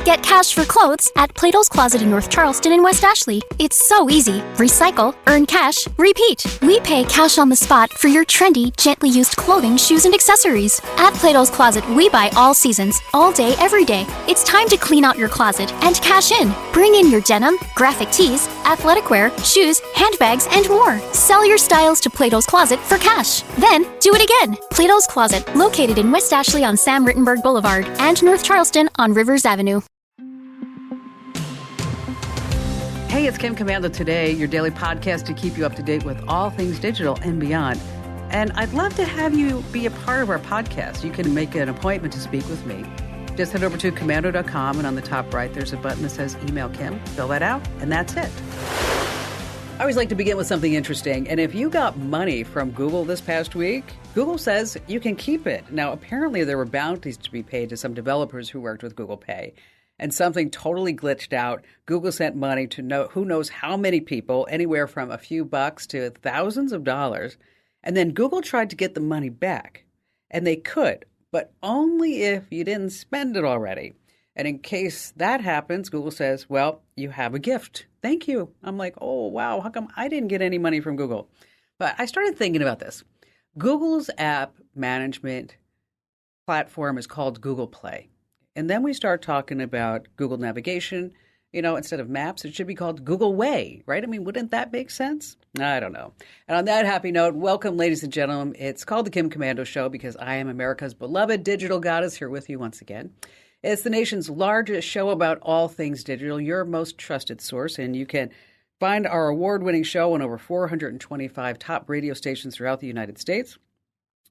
Get cash for clothes at Plato's Closet in North Charleston and West Ashley. It's so easy. Recycle, earn cash, repeat. We pay cash on the spot for your trendy, gently used clothing, shoes, and accessories. At Plato's Closet, we buy all seasons, all day, every day. It's time to clean out your closet and cash in. Bring in your denim, graphic tees, athletic wear, shoes, handbags, and more. Sell your styles to Plato's Closet for cash. Then, do it again. Plato's Closet, located in West Ashley on Sam Rittenberg Boulevard and North Charleston on Rivers Avenue. Hey, it's Kim Commando Today, your daily podcast to keep you up to date with all things digital and beyond. And I'd love to have you be a part of our podcast. You can make an appointment to speak with me. Just head over to commando.com, and on the top right, there's a button that says Email Kim. Fill that out, and that's it. I always like to begin with something interesting. And if you got money from Google this past week, Google says you can keep it. Now, apparently there were bounties to be paid to some developers who worked with Google Pay. And something totally glitched out. Google sent money to who knows how many people, anywhere from a few bucks to thousands of dollars. And then Google tried to get the money back. And they could, but only if you didn't spend it already. And in case that happens, Google says, well, you have a gift. Thank you. I'm like, oh, wow, how come I didn't get any money from Google? But I started thinking about this. Google's app management platform is called Google Play. And then we start talking about Google Navigation. You know, instead of Maps, it should be called Google Way, right? I mean, wouldn't that make sense? I don't know. And on that happy note, welcome, ladies and gentlemen. It's called The Kim Commando Show because I am America's beloved digital goddess here with you once again. It's the nation's largest show about all things digital, your most trusted source, and you can find our award-winning show on over 425 top radio stations throughout the United States.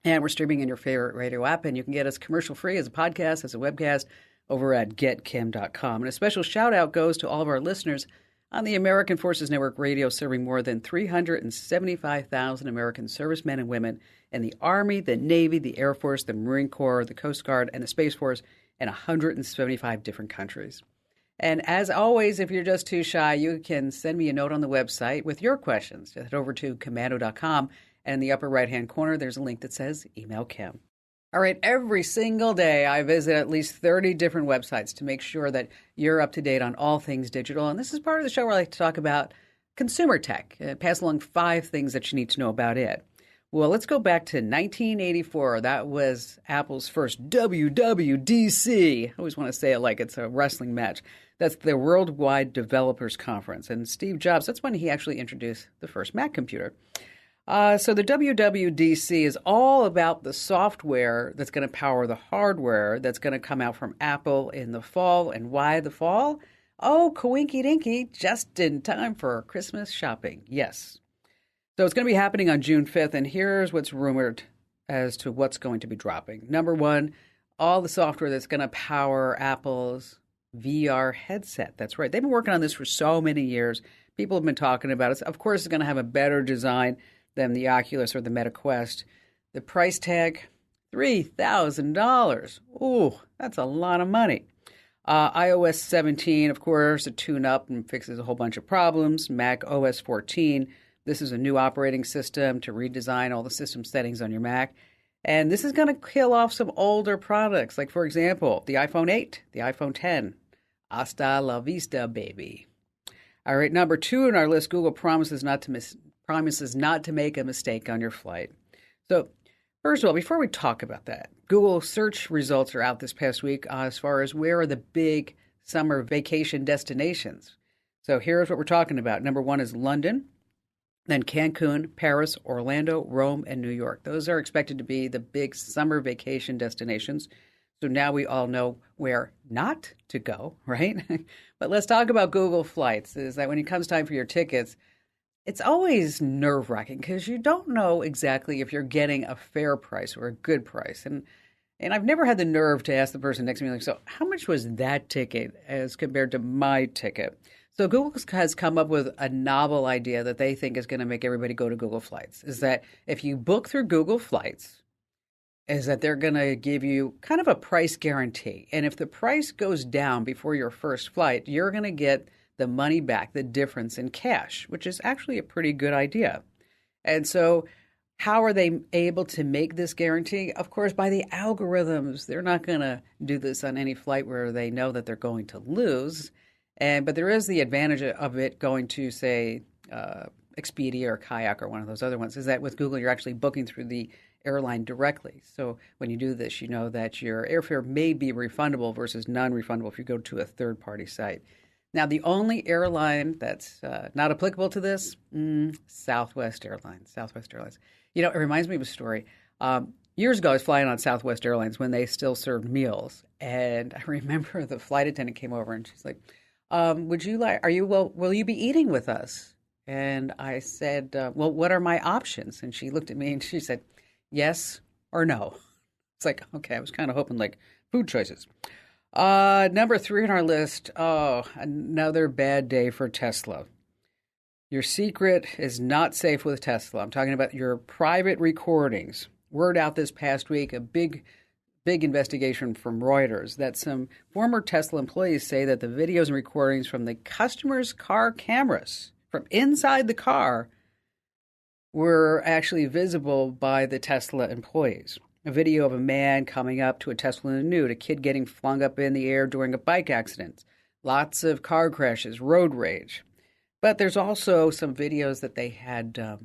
And we're streaming in your favorite radio app, and you can get us commercial-free as a podcast, as a webcast, over at getkim.com. And a special shout-out goes to all of our listeners on the American Forces Network Radio, serving more than 375,000 American servicemen and women in the Army, the Navy, the Air Force, the Marine Corps, the Coast Guard, and the Space Force in 175 different countries. And as always, if you're just too shy, you can send me a note on the website with your questions. Just head over to commando.com. And in the upper right-hand corner, there's a link that says Email Kim. All right, every single day I visit at least 30 different websites to make sure that you're up to date on all things digital. And this is part of the show where I like to talk about consumer tech, pass along 5 things that you need to know about it. Well, let's go back to 1984. That was Apple's first WWDC. I always want to say it like it's a wrestling match. That's the Worldwide Developers Conference. And Steve Jobs, that's when he actually introduced the first Mac computer. So the WWDC is all about the software that's going to power the hardware that's going to come out from Apple in the fall. And why the fall? Oh, coinky dinky, just in time for Christmas shopping. Yes. So it's going to be happening on June 5th. And here's what's rumored as to what's going to be dropping. Number one, all the software that's going to power Apple's VR headset. That's right. They've been working on this for so many years. People have been talking about it. Of course, it's going to have a better design than the Oculus or the Meta Quest. The price tag, $3,000. Ooh, that's a lot of money. iOS 17, of course, a tune-up and fixes a whole bunch of problems. Mac OS 14, this is a new operating system to redesign all the system settings on your Mac. And this is going to kill off some older products, like, for example, the iPhone 8, the iPhone 10. Hasta la vista, baby. All right, number 2 on our list, Google promises not to make a mistake on your flight. So, first of all, before we talk about that, Google search results are out this past week as far as where are the big summer vacation destinations. So here's what we're talking about. Number 1 is London, then Cancun, Paris, Orlando, Rome, and New York. Those are expected to be the big summer vacation destinations. So now we all know where not to go, right? But let's talk about Google Flights. Is that when it comes time for your tickets, it's always nerve-wracking because you don't know exactly if you're getting a fair price or a good price. And I've never had the nerve to ask the person next to me, like, so how much was that ticket as compared to my ticket? So Google has come up with a novel idea that they think is going to make everybody go to Google Flights, is that if you book through Google Flights, is that they're going to give you kind of a price guarantee. And if the price goes down before your first flight, you're going to get the money back, the difference in cash, which is actually a pretty good idea. And so How are they able to make this guarantee? Of course, by the algorithms. They're not going to do this on any flight where they know that they're going to lose. But there is the advantage of it going to, say, Expedia or Kayak or one of those other ones, is that with Google, you're actually booking through the airline directly. So when you do this, you know that your airfare may be refundable versus non-refundable if you go to a third-party site. Now, the only airline that's not applicable to this, Southwest Airlines. Southwest Airlines. You know, it reminds me of a story. Years ago, I was flying on Southwest Airlines when they still served meals. And I remember the flight attendant came over and she's like, will you be eating with us? And I said, well, what are my options? And she looked at me and she said, yes or no. It's like, okay, I was kind of hoping like food choices. Number 3 on our list. Oh, another bad day for Tesla. Your secret is not safe with Tesla. I'm talking about your private recordings. Word out this past week, a big investigation from Reuters that some former Tesla employees say that the videos and recordings from the customers' car cameras from inside the car were actually visible by the Tesla employees. A video of a man coming up to a Tesla in the nude, a kid getting flung up in the air during a bike accident, lots of car crashes, road rage. But there's also some videos that they had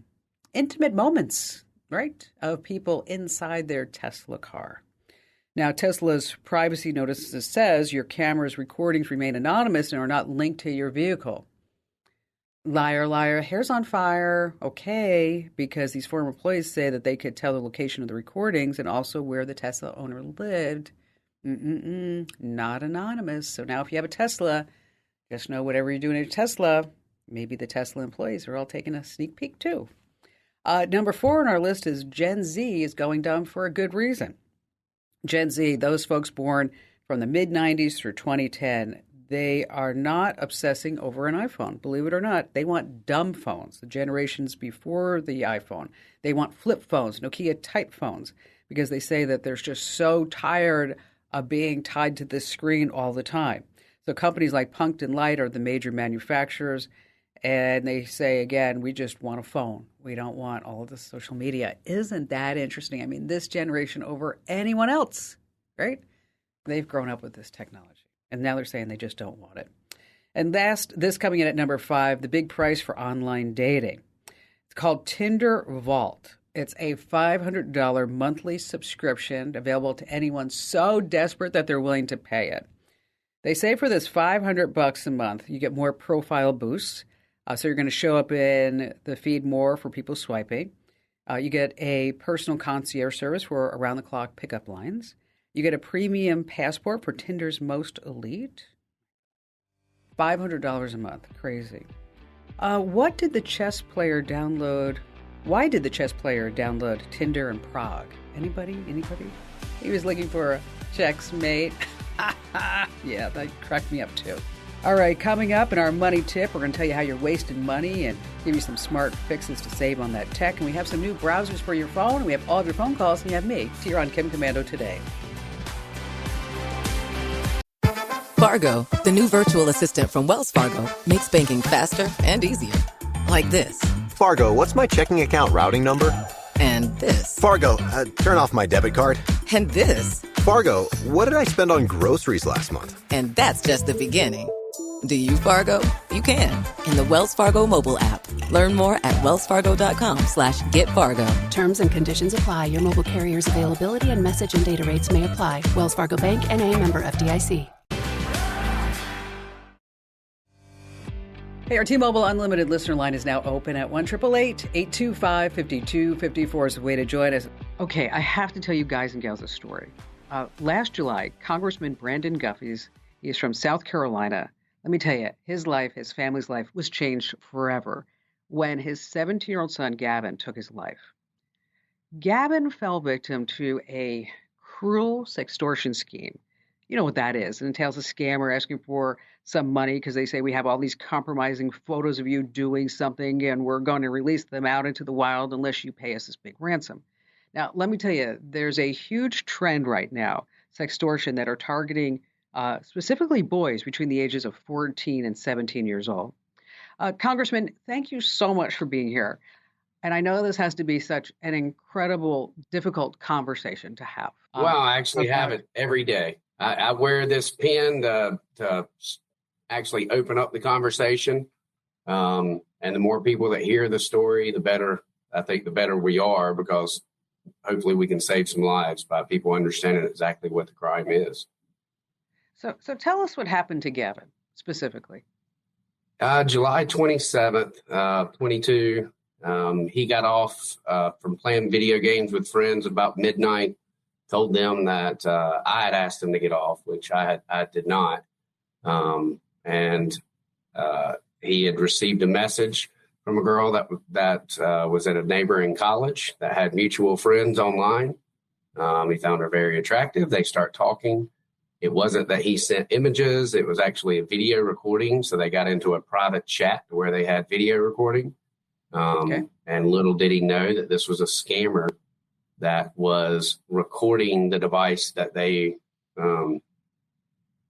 intimate moments, right, of people inside their Tesla car. Now, Tesla's privacy notice says your camera's recordings remain anonymous and are not linked to your vehicle. Liar, liar, hair's on fire. Okay, because these former employees say that they could tell the location of the recordings and also where the Tesla owner lived. Not anonymous. So now if you have a Tesla, just know whatever you're doing at a Tesla, maybe the Tesla employees are all taking a sneak peek too. Number 4 on our list is Gen Z is going dumb for a good reason. Gen Z, those folks born from the mid-90s through 2010, they are not obsessing over an iPhone. Believe it or not, they want dumb phones, the generations before the iPhone. They want flip phones, Nokia type phones, because they say that they're just so tired of being tied to this screen all the time. So companies like Puncton Light are the major manufacturers, and they say, again, we just want a phone. We don't want all of the social media. Isn't that interesting? I mean, this generation over anyone else, right? They've grown up with this technology. And now they're saying they just don't want it. And last, this coming in at number 5, the big price for online dating. It's called Tinder Vault. It's a $500 monthly subscription available to anyone so desperate that they're willing to pay it. They say for this $500 a month, you get more profile boosts. So you're going to show up in the feed more for people swiping. You get a personal concierge service for around-the-clock pickup lines. You get a premium passport for Tinder's most elite. $500 a month. Crazy. What did the chess player download? Why did the chess player download Tinder in Prague? Anybody? He was looking for a checkmate. Yeah, that cracked me up too. All right, coming up in our money tip, we're going to tell you how you're wasting money and give you some smart fixes to save on that tech. And we have some new browsers for your phone, and we have all of your phone calls, and you have me here on Kim Commando Today. Fargo, the new virtual assistant from Wells Fargo, makes banking faster and easier. Like this. Fargo, what's my checking account routing number? And this. Fargo, turn off my debit card. And this. Fargo, what did I spend on groceries last month? And that's just the beginning. Do you, Fargo? You can in the Wells Fargo mobile app. Learn more at wellsfargo.com/getfargo. Terms and conditions apply. Your mobile carrier's availability and message and data rates may apply. Wells Fargo Bank, N.A., member FDIC. Hey, our T-Mobile Unlimited listener line is now open at 1-888-825-5254 is the way to join us. Okay, I have to tell you guys and gals a story. Last July, Congressman Brandon Guffey's, he's from South Carolina. Let me tell you, his life, his family's life was changed forever when his 17-year-old son, Gavin, took his life. Gavin fell victim to a cruel sextortion scheme. You know what that is. It entails a scammer asking for some money because they say we have all these compromising photos of you doing something and we're going to release them out into the wild unless you pay us this big ransom. Now, let me tell you, there's a huge trend right now, sextortion, that are targeting specifically boys between the ages of 14 and 17 years old. Congressman, thank you so much for being here. And I know this has to be such an incredible, difficult conversation to have. Well, I actually have about- it every day. I wear this pen to actually open up the conversation. And the more people that hear the story, the better, I think the better we are, because hopefully we can save some lives by people understanding exactly what the crime is. So tell us what happened to Gavin specifically. July 27th, 22, he got off from playing video games with friends about midnight, told them that I had asked him to get off, which I did not. And he had received a message from a girl that was at a neighboring college that had mutual friends online. He found her very attractive. They start talking. It wasn't that he sent images. It was actually a video recording. So they got into a private chat where they had video recording. And little did he know that this was a scammer that was recording the device that they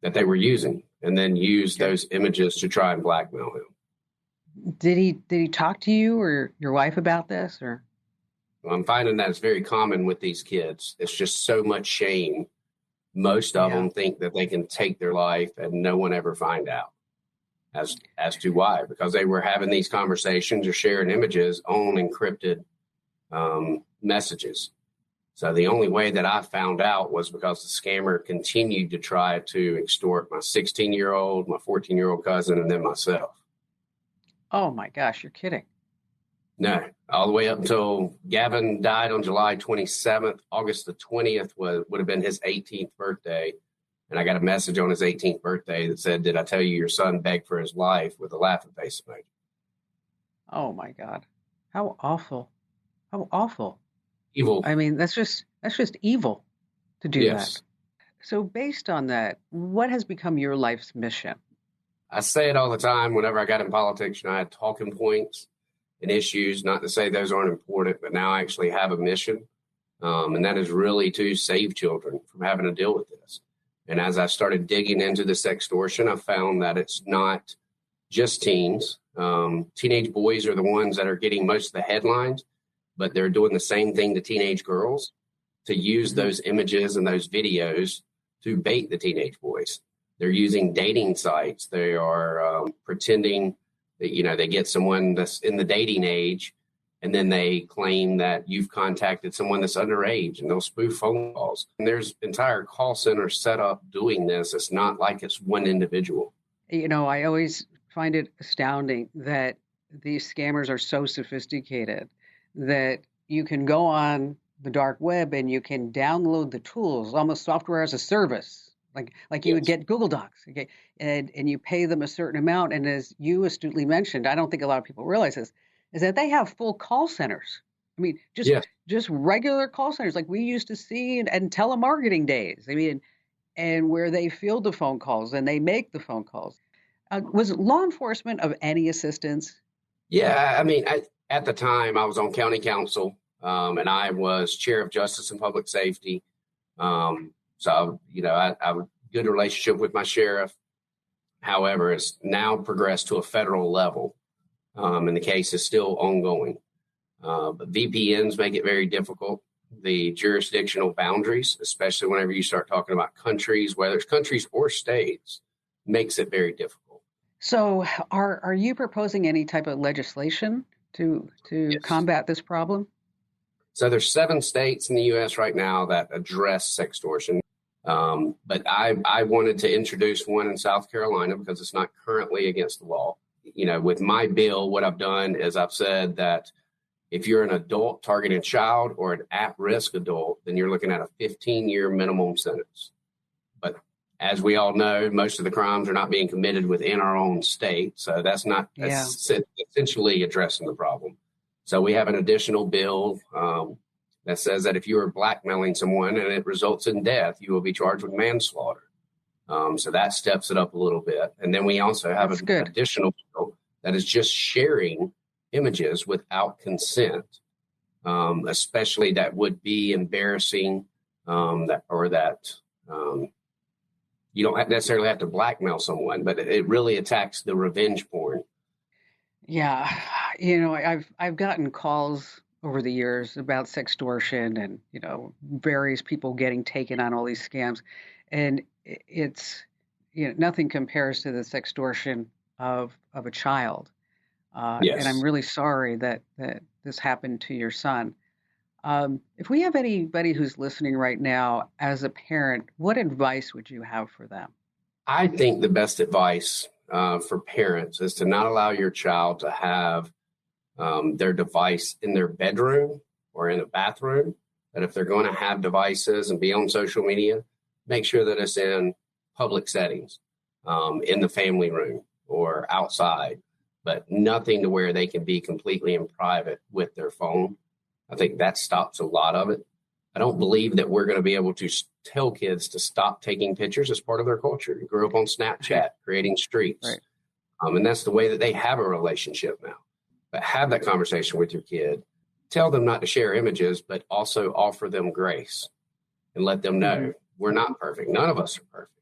were using, and then used those images to try and blackmail him. Did he talk to you or your wife about this? Or I'm finding that it's very common with these kids. It's just so much shame. Most of them think that they can take their life and no one ever find out as to why, because they were having these conversations or sharing images on encrypted messages. So the only way that I found out was because the scammer continued to try to extort my 16-year-old, my 14-year-old cousin, and then myself. Oh my gosh, you're kidding. No, all the way up until Gavin died on July 27th. August the 20th would have been his 18th birthday. And I got a message on his 18th birthday that said, "Did I tell you your son begged for his life?" with a laughing face emoji. Oh my God. How awful. How awful. Evil. I mean, that's just evil to do Yes. that. So based on that, what has become your life's mission? I say it all the time. Whenever I got in politics, I had talking points and issues, not to say those aren't important, but now I actually have a mission. And that is really to save children from having to deal with this. And as I started digging into the sextortion, I found that it's not just teens. Teenage boys are the ones that are getting most of the headlines, but they're doing the same thing to teenage girls, to use those images and those videos to bait the teenage boys. They're using dating sites. They are pretending that, they get someone that's in the dating age, and then they claim that you've contacted someone that's underage, and they'll spoof phone calls. And there's entire call centers set up doing this. It's not like it's one individual. I always find it astounding that these scammers are so sophisticated that you can go on the dark web and you can download the tools, almost software as a service, like you would get Google Docs, okay, and you pay them a certain amount. And as you astutely mentioned, I don't think a lot of people realize this, is that they have full call centers. I mean, just regular call centers like we used to see in telemarketing days. I mean, and where they field the phone calls and they make the phone calls. Was law enforcement of any assistance? Yeah, I mean, at the time I was on county council, and I was chair of justice and public safety. So, I have a good relationship with my sheriff. However, it's now progressed to a federal level, and the case is still ongoing. But VPNs make it very difficult. The jurisdictional boundaries, especially whenever you start talking about countries, whether it's countries or states, makes it very difficult. So are you proposing any type of legislation to Yes. combat this problem? So there's 7 states in the U.S. right now that address sextortion. But I wanted to introduce one in South Carolina because it's not currently against the law. With my bill, what I've done is I've said that if you're an adult targeting a child or an at-risk adult, then you're looking at a 15-year minimum sentence. But as we all know, most of the crimes are not being committed within our own state. So that's not essentially addressing the problem. So we have an additional bill that says that if you are blackmailing someone and it results in death, you will be charged with manslaughter. So that steps it up a little bit. And then we also have an additional bill that is just sharing images without consent, especially that would be embarrassing, you don't necessarily have to blackmail someone, but it really attacks the revenge porn. Yeah. I've gotten calls over the years about sextortion and various people getting taken on all these scams, and it's nothing compares to the sextortion of a child. And I'm Yes. really sorry that this happened to your son. If we have anybody who's listening right now as a parent, what advice would you have for them? I think the best advice for parents is to not allow your child to have their device in their bedroom or in a bathroom. That if they're going to have devices and be on social media, make sure that it's in public settings, in the family room or outside, but nothing to where they can be completely in private with their phone. I think that stops a lot of it. I don't believe that we're going to be able to tell kids to stop taking pictures as part of their culture. You grew up on Snapchat, creating streaks. Right. And that's the way that they have a relationship now. But have that conversation with your kid. Tell them not to share images, but also offer them grace and let them know we're not perfect. None of us are perfect.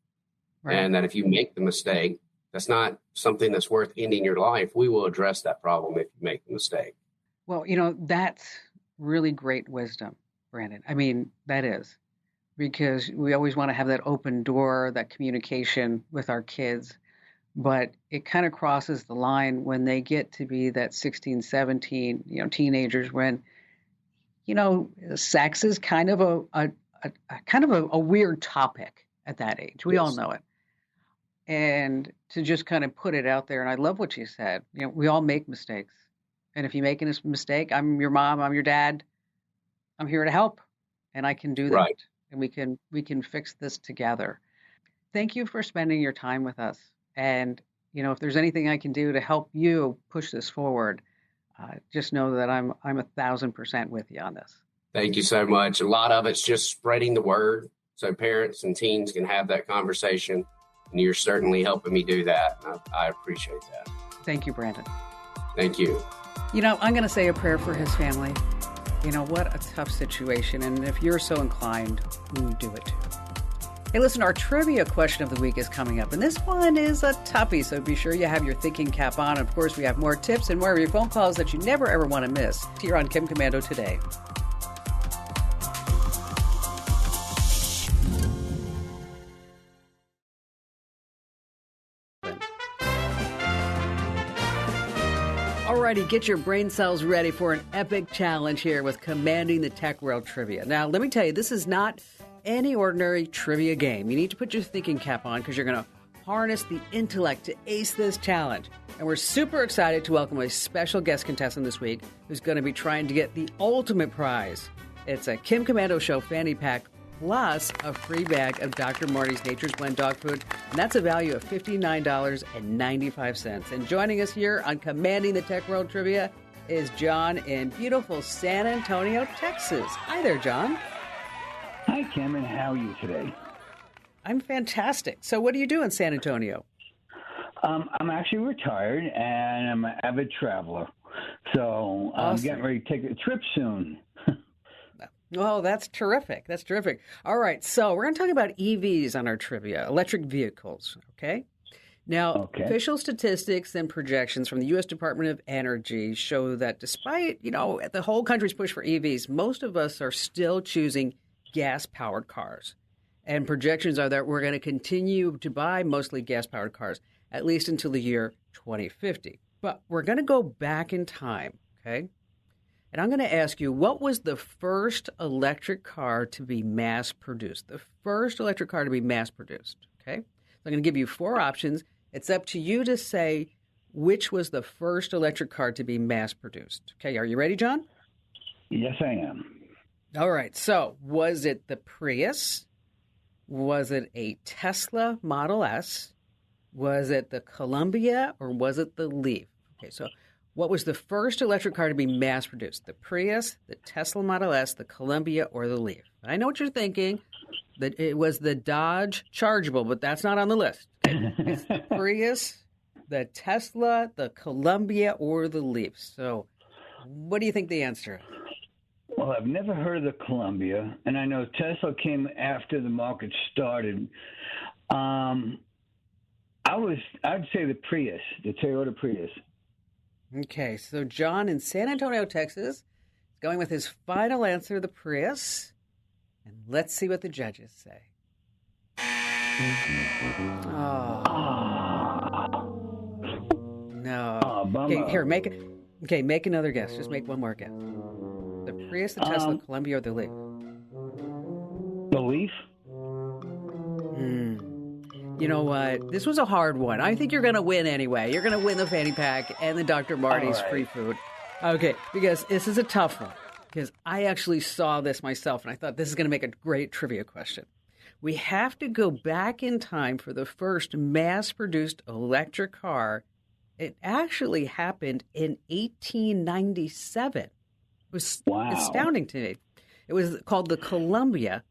Right. And that if you make the mistake, that's not something that's worth ending your life. We will address that problem if you make the mistake. Well, that's really great wisdom, Brandon. I mean, that is, because we always want to have that open door, that communication with our kids. But it kind of crosses the line when they get to be that 16, 17, teenagers, when, sex is kind of a weird topic at that age. We all know it. And to just kind of put it out there, and I love what you said, we all make mistakes. And if you make a mistake, I'm your mom, I'm your dad, I'm here to help, and I can do that. Right. And we can fix this together. Thank you for spending your time with us. And, if there's anything I can do to help you push this forward, just know that I'm 1,000% with you on this. Thank you so much. A lot of it's just spreading the word so parents and teens can have that conversation. And you're certainly helping me do that. I appreciate that. Thank you, Brandon. Thank you. I'm going to say a prayer for his family. What a tough situation. And if you're so inclined, do it too. Hey, listen, our trivia question of the week is coming up, and this one is a toughie, so be sure you have your thinking cap on. Of course, we have more tips and more of your phone calls that you never, ever want to miss here on Kim Commando Today. Alrighty, get your brain cells ready for an epic challenge here with Commanding the Tech World Trivia. Now, let me tell you, this is not any ordinary trivia game. You need to put your thinking cap on because you're going to harness the intellect to ace this challenge. And we're super excited to welcome a special guest contestant this week who's going to be trying to get the ultimate prize. It's a Kim Commando Show fanny pack plus a free bag of Dr. Marty's Nature's Blend dog food, and that's a value of $59.95. And joining us here on Commanding the Tech World Trivia is John in beautiful San Antonio, Texas. Hi there, John. Hi, Kim, and how are you today? I'm fantastic. So what do you do in San Antonio? I'm actually retired, and I'm an avid traveler. So I'm getting ready to take a trip soon. Oh, that's terrific. That's terrific. All right, so we're going to talk about EVs on our trivia, electric vehicles, okay? Now, official statistics and projections from the U.S. Department of Energy show that despite, the whole country's push for EVs, most of us are still choosing gas-powered cars. And projections are that we're going to continue to buy mostly gas-powered cars, at least until the year 2050. But we're going to go back in time, okay? And I'm going to ask you, what was the first electric car to be mass-produced? The first electric car to be mass-produced, okay? So I'm going to give you 4 options. It's up to you to say which was the first electric car to be mass-produced. Okay, are you ready, John? Yes, I am. All right, so was it the Prius? Was it a Tesla Model S? Was it the Columbia, or was it the Leaf? Okay, so what was the first electric car to be mass-produced? The Prius, the Tesla Model S, the Columbia, or the Leaf? I know what you're thinking, that it was the Dodge Chargeable, but that's not on the list. Okay? It's the Prius, the Tesla, the Columbia, or the Leaf. So what do you think the answer is? Well, I've never heard of the Columbia, and I know Tesla came after the market started. I'd say the Prius, the Toyota Prius. Okay, so John in San Antonio, Texas, is going with his final answer, the Prius. And let's see what the judges say. Oh. No. Okay, here, make another guess. Just make one more guess. The Prius, the Tesla, Columbia, or the Leaf? The Leaf? You know what? This was a hard one. I think you're going to win anyway. You're going to win the fanny pack and the Dr. Marty's free food. Okay, because this is a tough one. Because I actually saw this myself, and I thought this is going to make a great trivia question. We have to go back in time for the first mass-produced electric car. It actually happened in 1897. It was astounding to me. It was called the Columbia.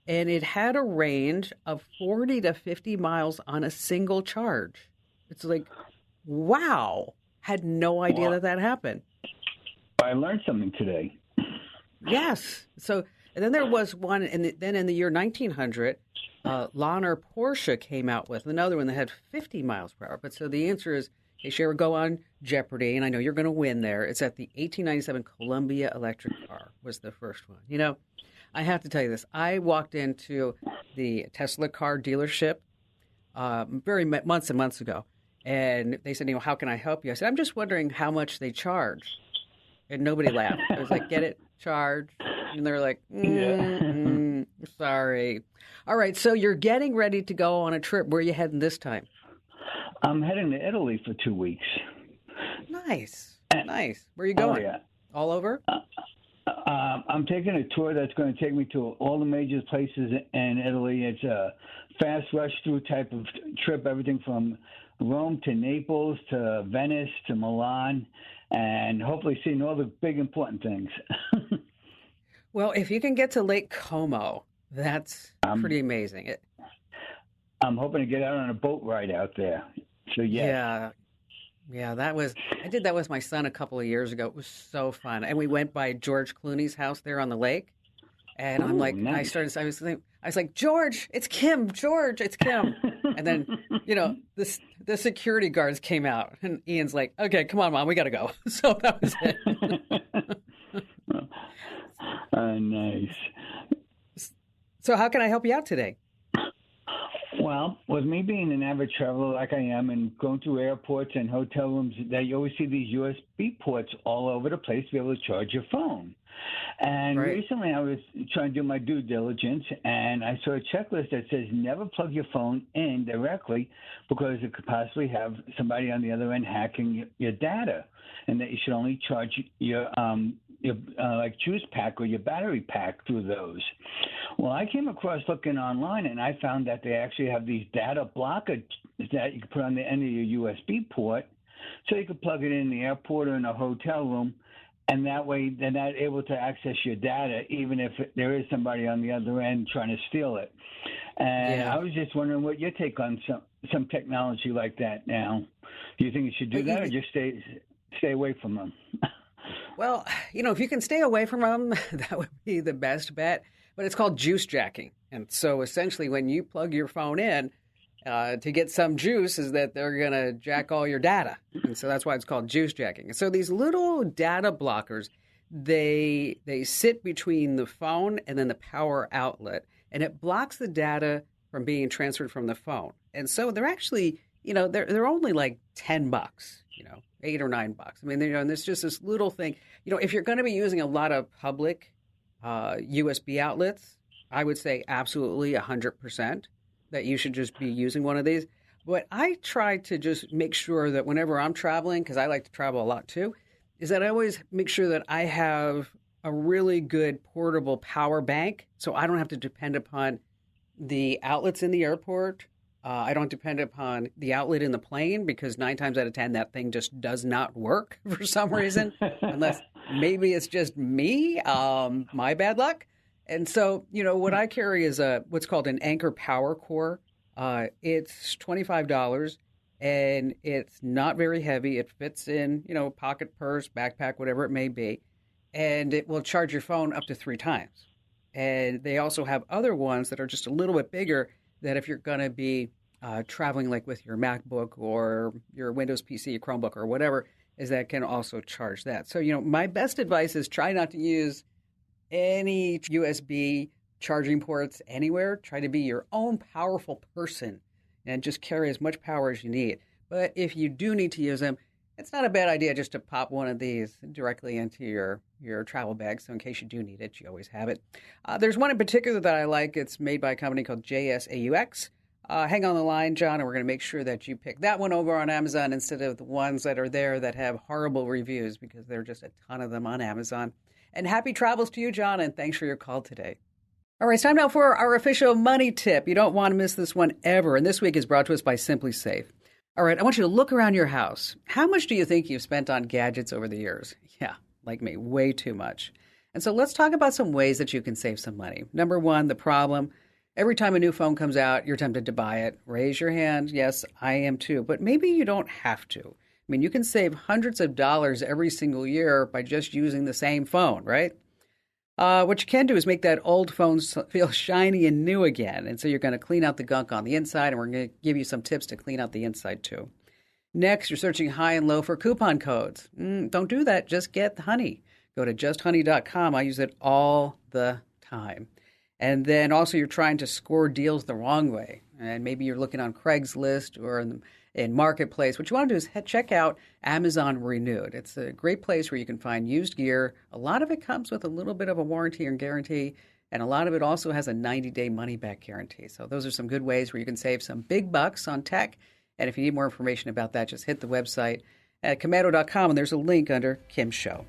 And it had a range of 40 to 50 miles on a single charge. It's like, wow. Had no idea that happened. I learned something today. Yes. So, and then there was one, and then in the year 1900, Lahner Porsche came out with another one that had 50 miles per hour. But so the answer is, hey, Cher, go on Jeopardy, and I know you're going to win there. It's at the 1897 Columbia electric car was the first one. You know, I have to tell you this. I walked into the Tesla car dealership months and months ago, and they said, how can I help you? I said, I'm just wondering how much they charge. And nobody laughed. I was like, get it? Charge? And they're like, sorry. All right, so you're getting ready to go on a trip. Where are you heading this time? I'm heading to Italy for 2 weeks. Nice. Where are you going? Oh, yeah. All over? I'm taking a tour that's going to take me to all the major places in Italy. It's a fast rush through type of trip, everything from Rome to Naples to Venice to Milan, and hopefully seeing all the big important things. Well, if you can get to Lake Como, that's pretty amazing. I'm hoping to get out on a boat ride out there. So yeah, I did that with my son a couple of years ago. It was so fun, and we went by George Clooney's house there on the lake. And I'm like, nice. I was like, George, it's Kim. George, it's Kim. And then, the security guards came out, and Ian's like, okay, come on, Mom, we got to go. So that was it. Nice. So how can I help you out today? Well, with me being an avid traveler like I am and going through airports and hotel rooms, that you always see these USB ports all over the place to be able to charge your phone. And recently I was trying to do my due diligence, and I saw a checklist that says never plug your phone in directly because it could possibly have somebody on the other end hacking your data, and that you should only charge your like juice pack or your battery pack through those. Well, I came across looking online, and I found that they actually have these data blockers that you can put on the end of your USB port, so you can plug it in the airport or in a hotel room, and that way they're not able to access your data, even if there is somebody on the other end trying to steal it. And I was just wondering what your take on some technology like that now. Do you think you should do that, or just stay away from them? Well, if you can stay away from them, that would be the best bet. But it's called juice jacking. And so essentially when you plug your phone in to get some juice is that they're going to jack all your data. And so that's why it's called juice jacking. And so these little data blockers, they sit between the phone and then the power outlet. And it blocks the data from being transferred from the phone. And so they're actually, they're only like $10, $8 or $9. I mean, and there's just this little thing. If you're going to be using a lot of public USB outlets, I would say absolutely 100% that you should just be using one of these. But I try to just make sure that whenever I'm traveling, because I like to travel a lot too, is that I always make sure that I have a really good portable power bank so I don't have to depend upon the outlets in the airport. I don't depend upon the outlet in the plane because 9 times out of 10, that thing just does not work for some reason, unless maybe it's just me, my bad luck. And so, what I carry is what's called an Anchor Power Core. It's $25, and it's not very heavy. It fits in, pocket, purse, backpack, whatever it may be, and it will charge your phone up to 3 times. And they also have other ones that are just a little bit bigger that if you're going to be traveling like with your MacBook or your Windows PC, your Chromebook or whatever, is that it can also charge that. So, my best advice is try not to use any USB charging ports anywhere. Try to be your own powerful person and just carry as much power as you need. But if you do need to use them, it's not a bad idea just to pop one of these directly into your travel bag. So in case you do need it, you always have it. There's one in particular that I like. It's made by a company called JSAUX. Hang on the line, John, and we're going to make sure that you pick that one over on Amazon instead of the ones that are there that have horrible reviews, because there are just a ton of them on Amazon. And happy travels to you, John, and thanks for your call today. All right, it's time now for our official money tip. You don't want to miss this one ever, and this week is brought to us by Simply Safe. All right, I want you to look around your house. How much do you think you've spent on gadgets over the years? Yeah, like me, way too much. And so let's talk about some ways that you can save some money. Number one, the problem. Every time a new phone comes out, you're tempted to buy it. Raise your hand. Yes, I am too. But maybe you don't have to. I mean, you can save hundreds of dollars every single year by just using the same phone, right? What you can do is make that old phone feel shiny and new again. And so you're going to clean out the gunk on the inside, and we're going to give you some tips to clean out the inside too. Next, you're searching high and low for coupon codes. Don't do that. Just get Honey. Go to justhoney.com. I use it all the time. And then also you're trying to score deals the wrong way. And maybe you're looking on Craigslist or in Marketplace. What you want to do is check out Amazon Renewed. It's a great place where you can find used gear. A lot of it comes with a little bit of a warranty and guarantee, and a lot of it also has a 90-day money-back guarantee. So those are some good ways where you can save some big bucks on tech. And if you need more information about that, just hit the website at commando.com, and there's a link under Kim's Show.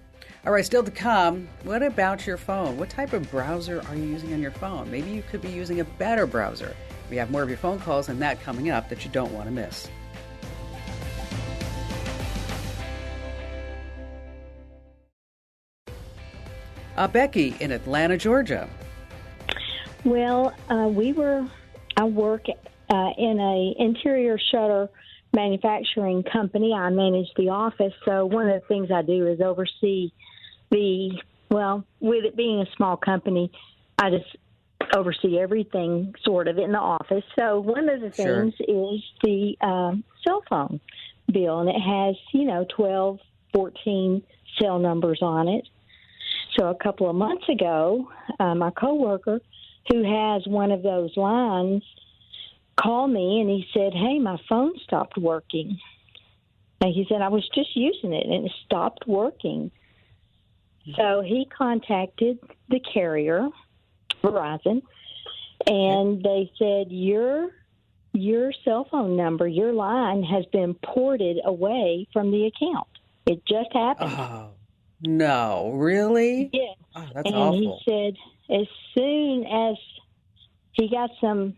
All right, still to come, what about your phone? What type of browser are you using on your phone? Maybe you could be using a better browser. We have more of your phone calls and that coming up that you don't want to miss. Becky in Atlanta, Georgia. Well, I work in a interior shutter manufacturing company. I manage the office. So one of the things I do is oversee with it being a small company, I just oversee everything sort of in the office. So one of the things is the cell phone bill, and it has, 12, 14 cell numbers on it. So a couple of months ago, my coworker, who has one of those lines, called me and he said, "Hey, my phone stopped working." And he said, "I was just using it and it stopped working." So he contacted the carrier, Verizon, and they said, your cell phone number, your line has been ported away from the account. It just happened. Oh, no, really? Yeah. Oh, that's and awful. He said as soon as he got some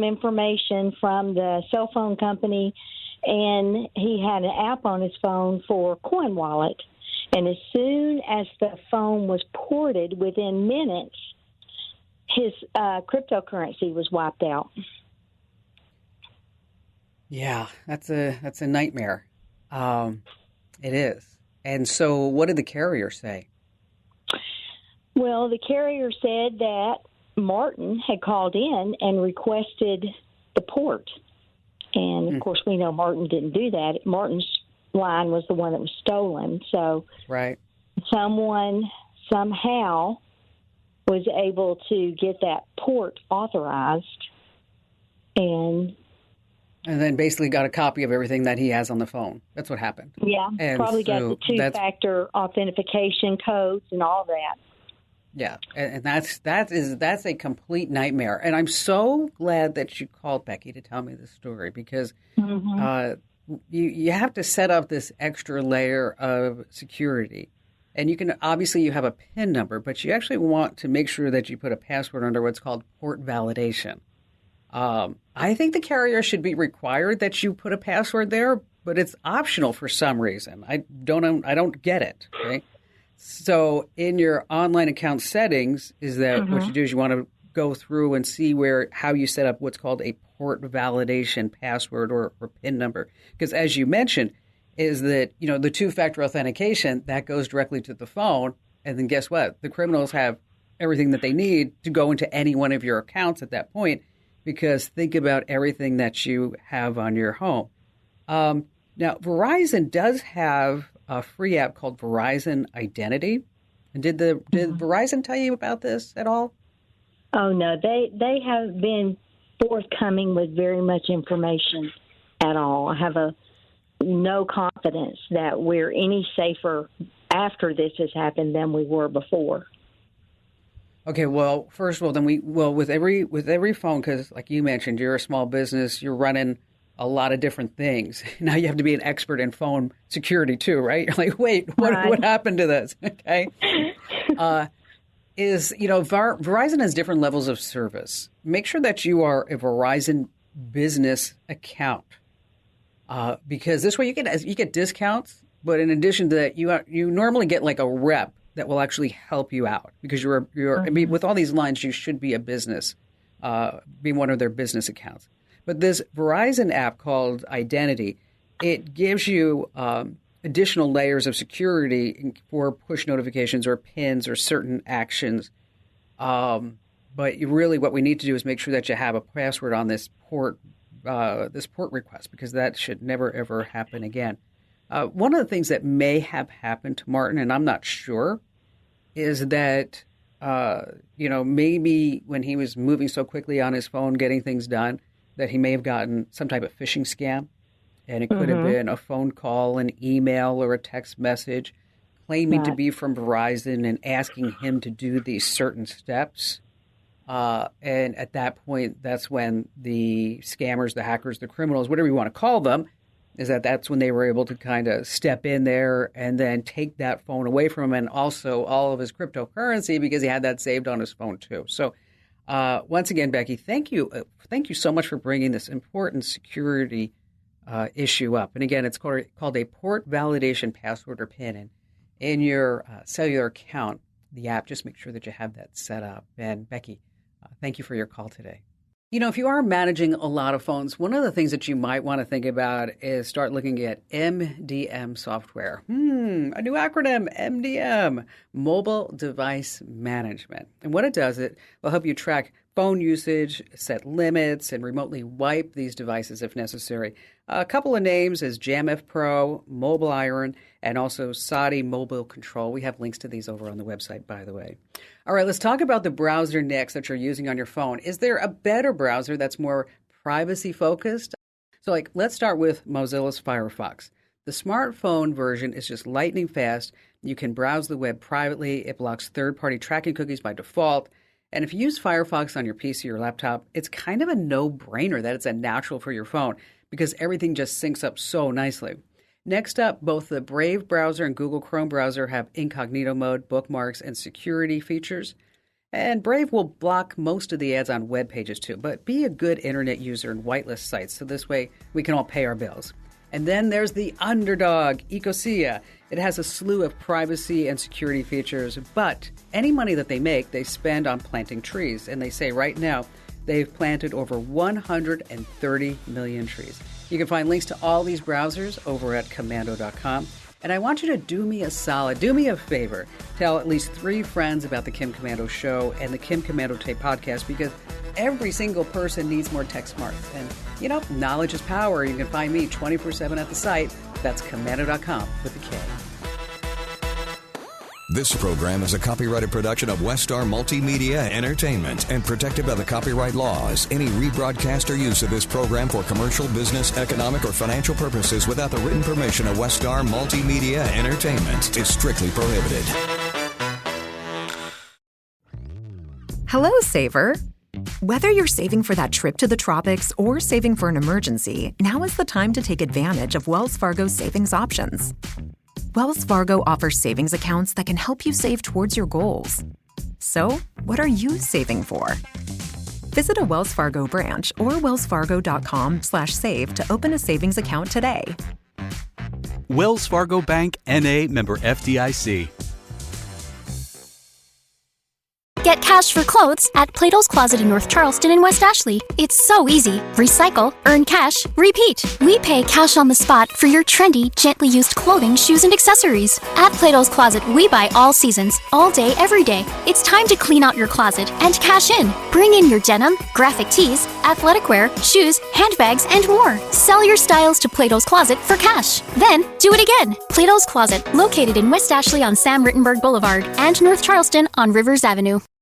information from the cell phone company, and he had an app on his phone for Coin Wallet. And as soon as the phone was ported, within minutes, his cryptocurrency was wiped out. Yeah, that's a nightmare. It is. And so what did the carrier say? Well, the carrier said that Martin had called in and requested the port. And, of course, we know Martin didn't do that. Martin's line was the one that was stolen. So someone somehow was able to get that port authorized. And then basically got a copy of everything that he has on the phone. That's what happened. Yeah, and probably got the two-factor authentication codes and all that. Yeah, and that's a complete nightmare. And I'm so glad that you called, Becky, to tell me this story, because you have to set up this extra layer of security. And you have a PIN number, but you actually want to make sure that you put a password under what's called port validation. I think the carrier should be required that you put a password there, but it's optional for some reason. I don't get it. Okay. So in your online account settings, is that what you do is you want to go through and see how you set up what's called a port validation password or PIN number. Because as you mentioned, is that, the two-factor authentication, that goes directly to the phone. And then guess what? The criminals have everything that they need to go into any one of your accounts at that point, because think about everything that you have on your home. Now, Verizon does have a free app called Verizon Identity. And did Verizon tell you about this at all? Oh, no. They have been forthcoming with very much information at all. I have no confidence that we're any safer after this has happened than we were before. Okay, well, first of all, then with every phone, because like you mentioned, you're a small business, you're running a lot of different things. Now you have to be an expert in phone security too, right? You're like, wait, what happened to this? Okay. Verizon has different levels of service. Make sure that you are a Verizon business account, because this way you get discounts. But in addition to that, you normally get like a rep that will actually help you out, because I mean, with all these lines, you should be a business, be one of their business accounts. But this Verizon app called Identity, it gives you additional layers of security for push notifications or pins or certain actions. But what we need to do is make sure that you have a password on this port request, because that should never, ever happen again. One of the things that may have happened to Martin, and I'm not sure, is that, maybe when he was moving so quickly on his phone, getting things done, that he may have gotten some type of phishing scam. And it could have been a phone call, an email, or a text message claiming to be from Verizon and asking him to do these certain steps. And at that point, that's when the scammers, the hackers, the criminals, whatever you want to call them, that's when they were able to kind of step in there and then take that phone away from him, and also all of his cryptocurrency, because he had that saved on his phone too. So once again, Becky, thank you so much for bringing this important security issue up. And again, it's called a port validation password or PIN. And in your cellular account, the app, just make sure that you have that set up. And Becky, thank you for your call today. If you are managing a lot of phones, one of the things that you might want to think about is start looking at MDM software. A new acronym, MDM, Mobile Device Management. And what it does, it will help you track phone usage, set limits, and remotely wipe these devices if necessary. A couple of names is JamF Pro, Mobile Iron, and also Saudi Mobile Control. We have links to these over on the website, by the way. All right, let's talk about the browser next that you're using on your phone. Is there a better browser that's more privacy-focused? So, let's start with Mozilla's Firefox. The smartphone version is just lightning fast. You can browse the web privately. It blocks third-party tracking cookies by default. And if you use Firefox on your PC or laptop, it's kind of a no-brainer that it's a natural for your phone, because everything just syncs up so nicely. Next up, both the Brave browser and Google Chrome browser have incognito mode, bookmarks, and security features. And Brave will block most of the ads on web pages too, but be a good internet user and whitelist sites, so this way we can all pay our bills. And then there's the underdog, Ecosia. It has a slew of privacy and security features, but any money that they make, they spend on planting trees. And they say right now, they've planted over 130 million trees. You can find links to all these browsers over at Komando.com. And I want you to do me a solid, do me a favor. Tell at least 3 friends about the Kim Komando Show and the Kim Komando Tape Podcast, because every single person needs more tech smarts. And, knowledge is power. You can find me 24/7 at the site. That's Komando.com with a K. This program is a copyrighted production of Westar Multimedia Entertainment and protected by the copyright laws. Any rebroadcast or use of this program for commercial, business, economic, or financial purposes without the written permission of Westar Multimedia Entertainment is strictly prohibited. Hello, Saver. Whether you're saving for that trip to the tropics or saving for an emergency, now is the time to take advantage of Wells Fargo's savings options. Wells Fargo offers savings accounts that can help you save towards your goals. So, what are you saving for? Visit a Wells Fargo branch or wellsfargo.com/save to open a savings account today. Wells Fargo Bank, N.A., member FDIC. Get cash for clothes at Plato's Closet in North Charleston and West Ashley. It's so easy. Recycle, earn cash, repeat. We pay cash on the spot for your trendy, gently used clothing, shoes, and accessories. At Plato's Closet, we buy all seasons, all day, every day. It's time to clean out your closet and cash in. Bring in your denim, graphic tees, athletic wear, shoes, handbags, and more. Sell your styles to Plato's Closet for cash. Then, do it again. Plato's Closet, located in West Ashley on Sam Rittenberg Boulevard and North Charleston on Rivers Avenue.